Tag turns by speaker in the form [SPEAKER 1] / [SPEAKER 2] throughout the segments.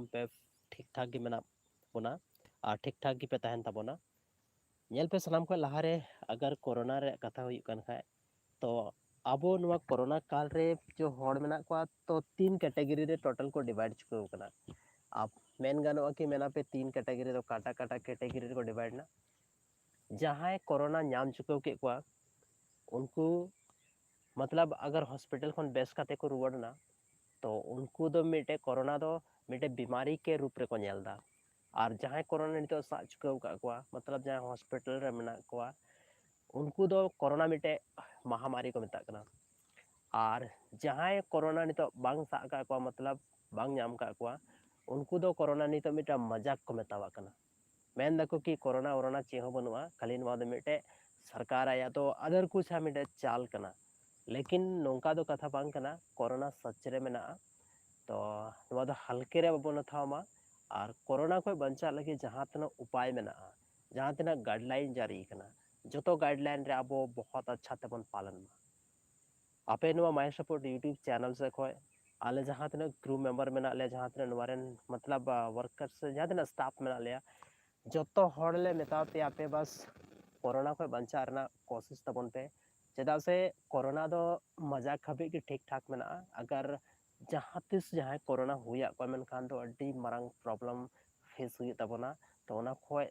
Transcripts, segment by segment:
[SPEAKER 1] सानाम पे ठीक ठाक गी मेना बोना और ठीक ठाक गी पे तहन ताबोना नेल पे सानाम को लहारे अगर कोरोना रे कथा हुई कन खाए तो अब कोरोना काल रे जो हड़ मेना को तो 3 कैटेगरी रे टोटल को डिवाइड चुके कना आप मेन गानो कि मेना पे 3 कैटेगरी तो काटा काटा कैटेगरी को डिवाइड ना जहां कोरोना नाम चुके के को उनको मतलब अगर हॉस्पिटल खन बेस काते को रुवाड़ना तो उनको दो मिटे कोरोना दो मिटे बीमारी के रूप रे को नेलदा और जहां कोरोना नितो सा चुके का मतलब जहां हॉस्पिटल रे मेना को उनको दो कोरोना मिटे महामारी को मेता कना और जहां कोरोना नितो बांग सा का को मतलब बांग नाम का को उनको दो कोरोना नितो मिटा मजाक को मेतावा कना मेन दको कि कोरोना वरोना चेह बनुआ खाली नवा दो मिटे सरकार आया तो अदर कुछ मिटे चाल कना लेकिन नौका दो कथा बांग कना कोरोना सच रे मेना तो नवा दो हल्के रे बाबन थामा और कोरोना को बंचा लगे जहां तना उपाय मेना जहां तना गाइडलाइन जारी कना जो गाइडलाइन रे अब बहुत अच्छा तेबन पालन मा आपे नवा माय सपोर्ट यूट्यूब चैनल से खोय आले जहां तना क्रू मेंबर मेना ले जहां तना नवारेन मतलब वर्कर्स जहां तना स्टाफ मेना ले जो हड़ ले मेता पे आपे बस कोरोना को बंचा रना कोशिश तबन पे चेदा से कोरोना दो मजाक हबी की ठीक ठाक मेना अगर जहां तिस जहां कोरोना हुआ को मन खान दो अड्डी मरंग प्रॉब्लम फेस हुई तबना तो ओना खोय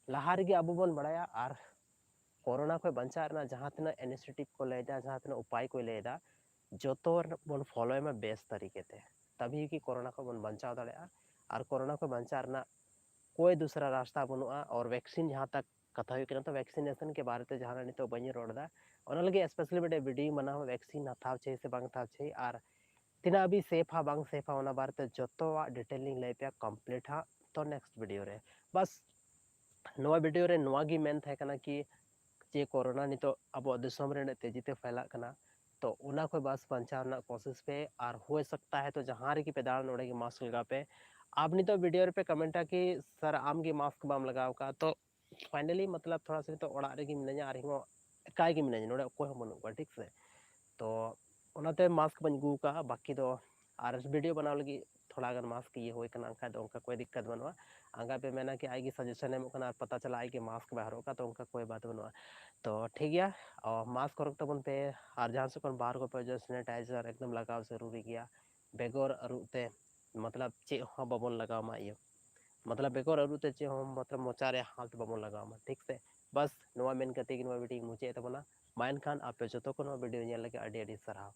[SPEAKER 1] लहार गे अबो बन बड़ाया और कोरोना को बंचा रना जहां तना इनिशिएटिव को लेदा जहां तना उपाय को लेदा जो बन फॉलो में बेस तरीके ते तभी कि कोरोना को बन बंचाव दाड़ेया और कोरोना को बंचा रना कोई दूसरा रास्ता बनुआ और वैक्सीन जहाँ तक कथा हुई तो वैक्सीनेशन के बारे में जहाँ नितो बनी रोड़ा लगे स्पेशली बड़े वीडियो मना वैक्सीन हथाव छे से बांग थाव छे और तीना अभी सेफ हा बांग सेफ हा बारे जो डिटेलिंग लै पे कंप्लीट हा तो नेक्स्ट वीडियो रे बस नवा वीडियो रे नवा गी मेन थे कना कि जे कोरोना नितो अब दिसम रे तेजीते फैला कना तो उना को बस बचाव कोशिश पे और हो सकता है तो जहाँ रे पे दाड़ नोड़े मास्क लगा पे आप नहीं तो वीडियो पे कमेंटा कि सर आम गे मास्क बाम लगाव का तो फाइनली मतलब थोड़ा सा तो ओड़ा रे मिनाया और हिंगो एकाय गे मिनाया नोड़े कोई बनू ठीक से तो ओनाते मास्क बन गू का बाकी दो और वीडियो बनाव लगी थोड़ा गन मास्क ये होय कना खाय तो उनका कोई दिक्कत बनवा आगा पे मैंने कि आएगी सजेशन एम कना पता चला आएगी मास्क बाहर का तो उनका कोई बात बनवा तो ठीक है और मास्क हरक तबन पे और जहाँ से बाहर को पे जो सैनिटाइजर एकदम लगाव जरूरी गया बेगर अरुते मतलब चे बाबन लगाव ये मतलब बेगर अरुते चे मतलब मोचारे हाथ बाबन लगाव ठीक से बस नवा मेन कते कि नवा वीडियो मुचे तबना माइन खान आपे जो को वीडियो लगे अड़ी अड़ी सराव।